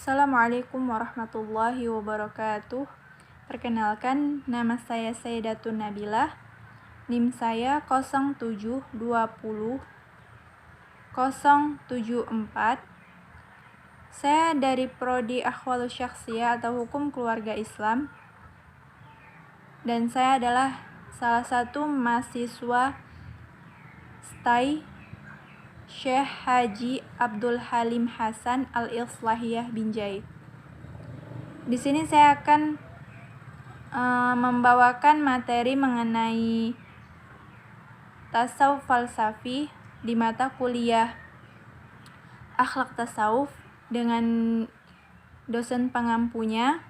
Assalamualaikum warahmatullahi wabarakatuh. Perkenalkan, nama saya Sayyidatun Nabilah. NIM saya 0720 074. Saya dari Prodi Akhwalus Syakhsiyah atau Hukum Keluarga Islam. Dan saya adalah salah satu mahasiswa STAI Syekh Haji Abdul Halim Hasan Al-Islahiyah Binjai. Di sini saya akan membawakan materi mengenai tasawuf falsafi di mata kuliah akhlak tasawuf dengan dosen pengampunya,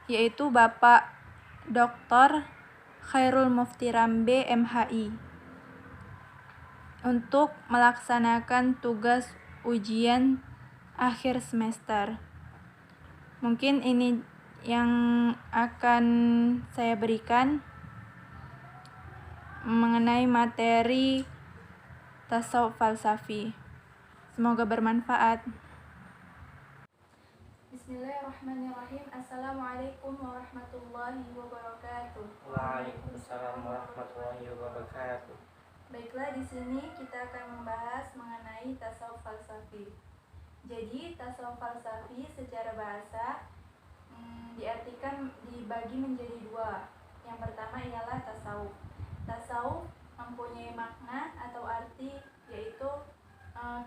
yaitu Bapak Dr. Khairul Mufti Rambe MHI, untuk melaksanakan tugas ujian akhir semester. Mungkin ini yang akan saya berikan mengenai materi tasawuf falsafi. Semoga bermanfaat. Bismillahirrahmanirrahim. Assalamualaikum warahmatullahi wabarakatuh. Waalaikumsalam warahmatullahi wabarakatuh. Baiklah, di sini kita akan membahas mengenai tasawuf falsafi. Jadi, tasawuf falsafi secara bahasa diartikan dibagi menjadi dua. Yang pertama ialah tasawuf. Tasawuf mempunyai makna atau arti yaitu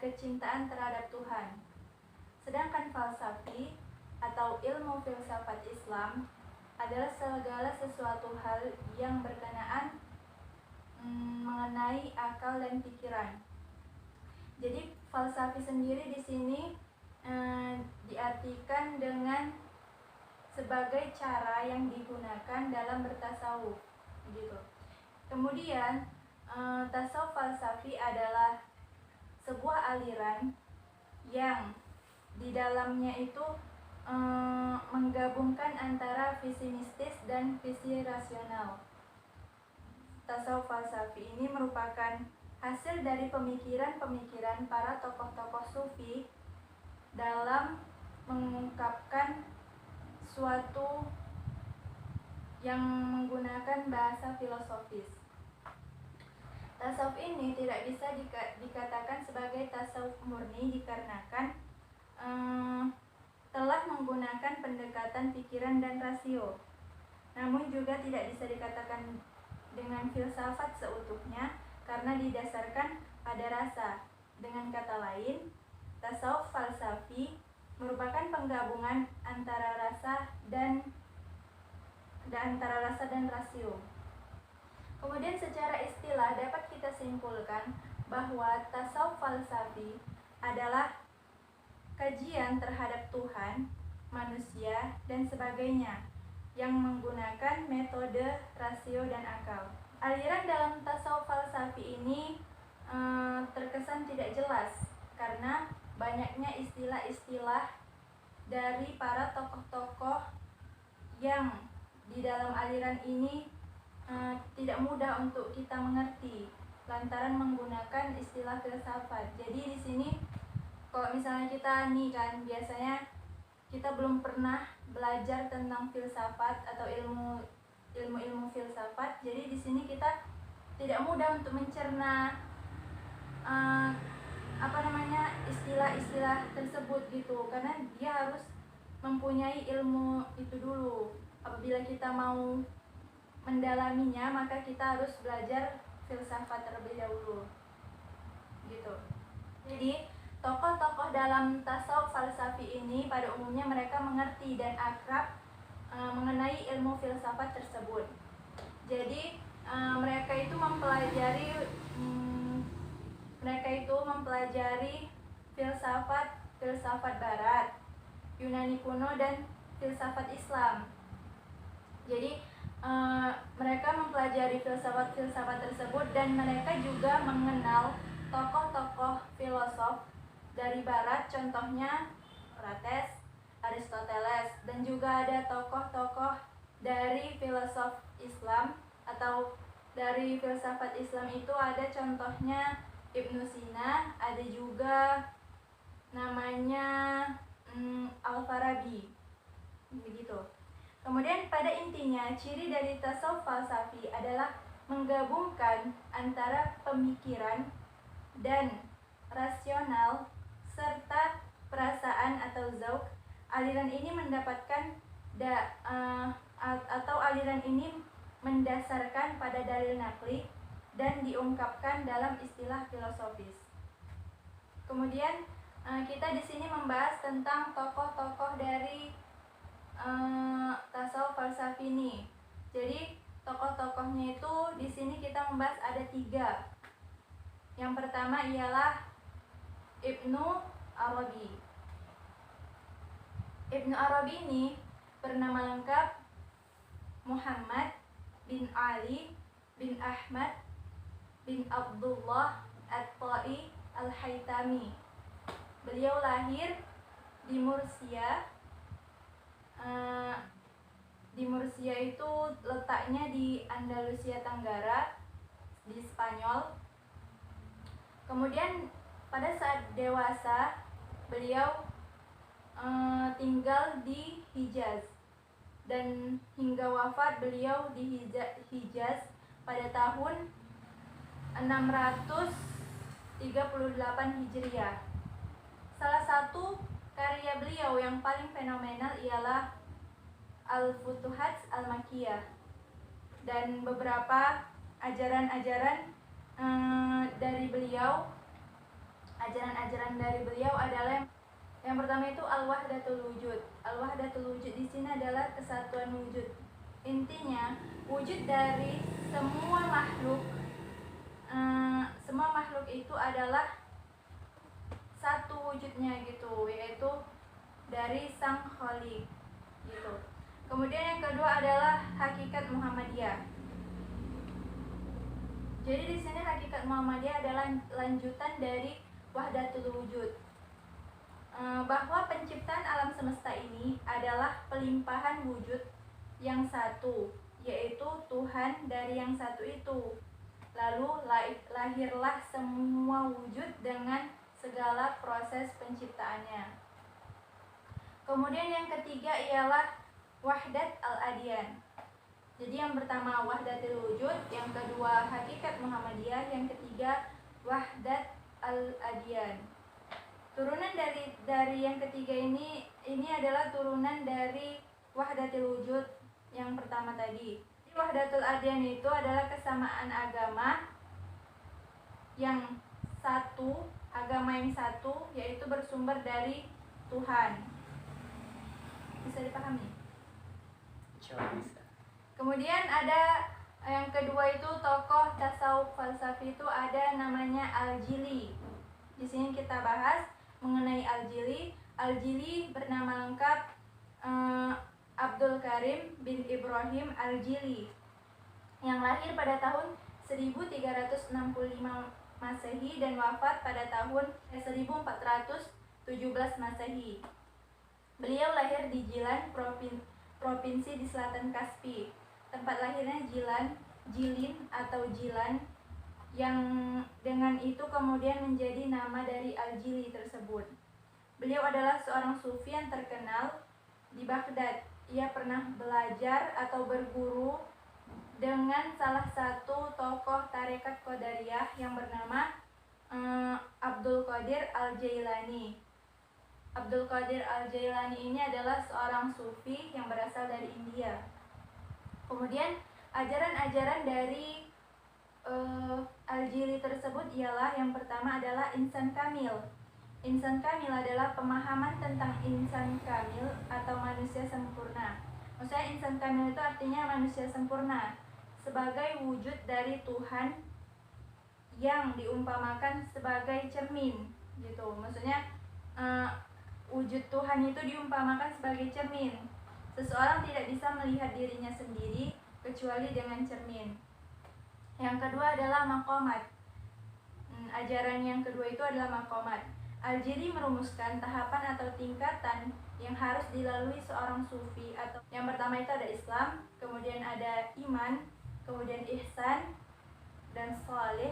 kecintaan terhadap Tuhan. Sedangkan falsafi atau ilmu filsafat Islam adalah segala sesuatu hal yang berkenaan mengenai akal dan pikiran. Jadi falsafi sendiri di sini diartikan dengan sebagai cara yang digunakan dalam bertasawuf, gitu. Kemudian tasawuf falsafi adalah sebuah aliran yang di dalamnya itu menggabungkan antara visi mistis dan visi rasional. Tasawuf falsafi ini merupakan hasil dari pemikiran-pemikiran para tokoh-tokoh sufi dalam mengungkapkan suatu yang menggunakan bahasa filosofis. Tasawuf ini tidak bisa dikatakan sebagai tasawuf murni dikarenakan telah menggunakan pendekatan pikiran dan rasio. Namun juga tidak bisa dikatakan dengan filsafat seutuhnya karena didasarkan pada rasa. Dengan kata lain, tasawuf falsafi merupakan penggabungan antara rasa dan rasio. Kemudian secara istilah dapat kita simpulkan bahwa tasawuf falsafi adalah kajian terhadap Tuhan, manusia, dan sebagainya yang menggunakan metode rasio dan akal. Aliran dalam tasawuf falsafi ini terkesan tidak jelas karena banyaknya istilah-istilah dari para tokoh-tokoh yang di dalam aliran ini tidak mudah untuk kita mengerti lantaran menggunakan istilah filsafat. Jadi di sini kalau misalnya kita biasanya kita belum pernah belajar tentang filsafat atau ilmu filsafat, jadi di sini kita tidak mudah untuk mencerna istilah-istilah tersebut gitu, karena dia harus mempunyai ilmu itu dulu. Apabila kita mau mendalaminya, maka kita harus belajar filsafat terlebih dahulu gitu. Jadi tokoh-tokoh dalam tasawuf falsafi ini pada umumnya mereka mengerti dan akrab mengenai ilmu filsafat tersebut. Jadi mereka itu mempelajari filsafat Barat, Yunani kuno, dan filsafat Islam. Jadi mereka mempelajari filsafat tersebut dan mereka juga mengenal tokoh-tokoh filosof dari Barat, contohnya Socrates, Aristoteles, dan juga ada tokoh-tokoh dari filosof Islam atau dari filsafat Islam itu ada contohnya Ibnu Sina, ada juga namanya Al-Farabi. Begitu. Kemudian pada intinya ciri dari tasawuf falsafi adalah menggabungkan antara pemikiran dan rasional serta perasaan atau zauk. Aliran ini mendapatkan atau aliran ini mendasarkan pada dalil nakli dan diungkapkan dalam istilah filosofis. Kemudian kita di sini membahas tentang tokoh-tokoh dari tasawuf falsafi ini. Jadi tokoh-tokohnya itu di sini kita membahas ada 3. Yang pertama ialah Ibnu Arabi. Ibnu Arabi ini bernama lengkap Muhammad bin Ali bin Ahmad bin Abdullah At-Ta'i Al-Haytami. Beliau lahir di Mursia. Di Mursia itu letaknya di Andalusia Tenggara di Spanyol. Kemudian pada saat dewasa beliau tinggal di Hijaz, dan hingga wafat beliau di Hijaz pada tahun 638 Hijriah. Salah satu karya beliau yang paling fenomenal ialah Al-Futuhat Al-Makkiyah, dan beberapa ajaran-ajaran dari beliau. Ajaran-ajaran dari beliau adalah yang pertama itu Al-Wahdatul Wujud. Al-Wahdatul Wujud di sini adalah kesatuan wujud. Intinya wujud dari semua makhluk itu adalah satu wujudnya gitu, yaitu dari Sang Khalik gitu. Kemudian yang kedua adalah hakikat Muhammadiyah. Jadi di sini hakikat Muhammadiyah adalah lanjutan dari Wahdatul Wujud, bahwa penciptaan alam semesta ini adalah pelimpahan wujud yang satu, yaitu Tuhan dari yang satu itu. Lalu lahirlah semua wujud dengan segala proses penciptaannya. Kemudian yang ketiga ialah Wahdat Al-Adyan. Jadi yang pertama Wahdatul Wujud, yang kedua hakikat Muhammadiyah, yang ketiga Wahdat Al-Adyan. Turunan dari yang ketiga ini adalah turunan dari Wahdatul Wujud yang pertama tadi. Wahdatul Adyan itu adalah kesamaan agama yang satu, yaitu bersumber dari Tuhan. Bisa dipahami? Coba bisa. Kemudian ada yang kedua itu tokoh tasawuf falsafi itu ada namanya Al-Jili. Di sini kita bahas mengenai Al-Jili. Al-Jili bernama lengkap Abdul Karim bin Ibrahim Al-Jili, yang lahir pada tahun 1365 Masehi dan wafat pada tahun 1417 Masehi. Beliau lahir di Jilan, provinsi di selatan Kaspi. Tempat lahirnya Jilin atau Jilan, yang dengan itu kemudian menjadi nama dari Al-Jili tersebut. Beliau adalah seorang sufi yang terkenal di Baghdad. Ia pernah belajar atau berguru dengan salah satu tokoh tarekat Qadariyah yang bernama Abdul Qadir Al-Jailani. Abdul Qadir Al-Jailani ini adalah seorang sufi yang berasal dari India. Kemudian ajaran-ajaran dari Al-Jili tersebut ialah yang pertama adalah insan kamil. Insan kamil adalah pemahaman tentang insan kamil atau manusia sempurna. Maksudnya insan kamil itu artinya manusia sempurna sebagai wujud dari Tuhan yang diumpamakan sebagai cermin gitu. Maksudnya wujud Tuhan itu diumpamakan sebagai cermin. Seseorang tidak bisa melihat dirinya sendiri kecuali dengan cermin. Yang kedua adalah maqamat. Ajaran yang kedua itu adalah maqamat. Al-Jili merumuskan tahapan atau tingkatan yang harus dilalui seorang sufi. Atau yang pertama itu ada Islam, kemudian ada iman, kemudian ihsan dan salih,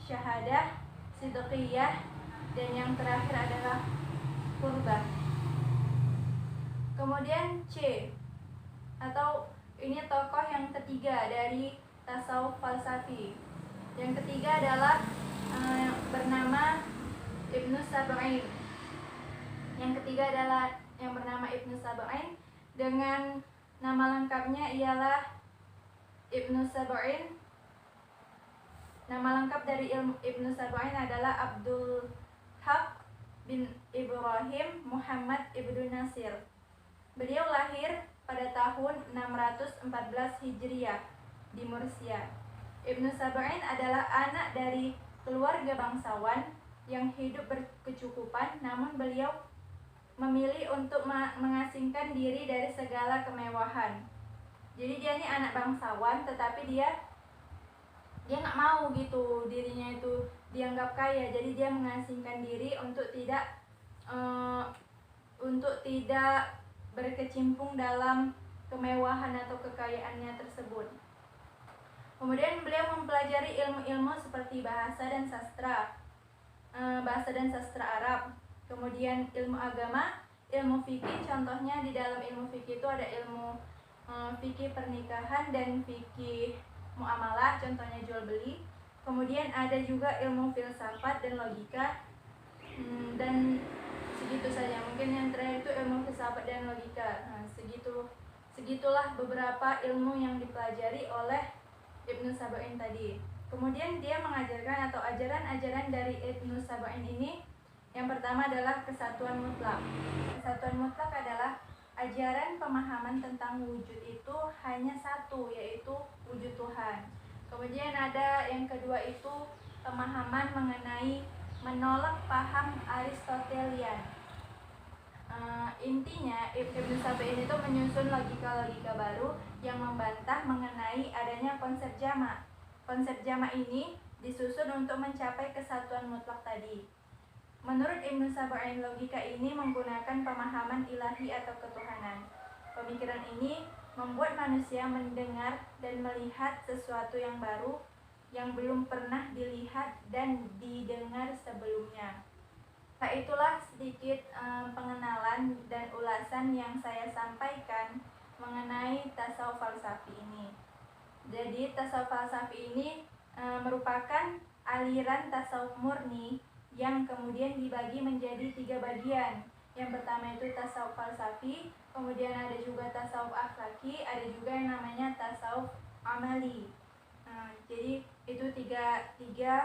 syahadah, sidqiyah, dan yang terakhir adalah qurbah. Kemudian C, atau ini tokoh yang ketiga dari tasawuf falsafi. Yang ketiga adalah bernama Ibnu Sab'in. Yang ketiga adalah yang bernama Ibnu Sab'in, dengan nama lengkapnya ialah Ibnu Sab'in. Nama lengkap dari Ibnu Sab'in adalah Abdul Haq bin Ibrahim Muhammad Ibnu Nasir. Beliau lahir pada tahun 614 Hijriah di Mursia. Ibnu Sab'in adalah anak dari keluarga bangsawan yang hidup berkecukupan, namun beliau memilih untuk mengasingkan diri dari segala kemewahan. Jadi dia ini anak bangsawan, tetapi dia nggak mau gitu dirinya itu dianggap kaya. Jadi dia mengasingkan diri untuk tidak berkecimpung dalam kemewahan atau kekayaannya tersebut. Kemudian beliau mempelajari ilmu-ilmu seperti bahasa dan sastra Arab. Kemudian ilmu agama, ilmu fikih. Contohnya di dalam ilmu fikih itu ada ilmu fikih pernikahan dan fikih muamalah, contohnya jual beli. Kemudian ada juga ilmu filsafat dan logika. Dan segitu saja. Mungkin yang terakhir itu ilmu filsafat dan logika. Nah, segitulah beberapa ilmu yang dipelajari oleh Ibnu Sab'in tadi. Kemudian dia mengajarkan atau ajaran-ajaran dari Ibnu Sab'in ini, yang pertama adalah kesatuan mutlak. Kesatuan mutlak adalah ajaran pemahaman tentang wujud itu hanya satu, yaitu wujud Tuhan. Kemudian ada yang kedua itu pemahaman mengenai menolak paham Aristotelian. Intinya Ibnu Sab'in itu menyusun logika-logika baru yang membantah mengenai adanya konsep jamak. Konsep jamak ini disusun untuk mencapai kesatuan mutlak tadi. Menurut Ibnu Sab'in, logika ini menggunakan pemahaman ilahi atau ketuhanan. Pemikiran ini membuat manusia mendengar dan melihat sesuatu yang baru yang belum pernah dilihat dan didengar sebelumnya. Nah, itulah sedikit pengenalan dan ulasan yang saya sampaikan mengenai tasawuf falsafi ini. Jadi tasawuf falsafi ini merupakan aliran tasawuf murni yang kemudian dibagi menjadi 3 bagian. Yang pertama itu tasawuf falsafi, kemudian ada juga tasawuf akhlaki, ada juga yang namanya tasawuf amali. Jadi itu tiga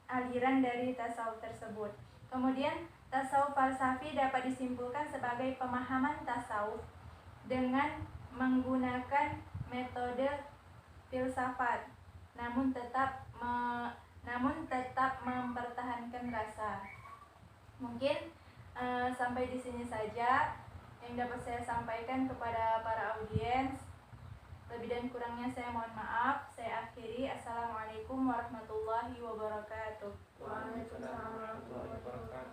aliran dari tasawuf tersebut. Kemudian tasawuf falsafi dapat disimpulkan sebagai pemahaman tasawuf dengan menggunakan metode filsafat, namun tetap mempertahankan rasa. Mungkin sampai di sini saja yang dapat saya sampaikan kepada para audiens. Lebih dan kurangnya saya mohon maaf. Saya akhiri. Assalamualaikum warahmatullahi wabarakatuh. Waalaikumsalam warahmatullahi wabarakatuh.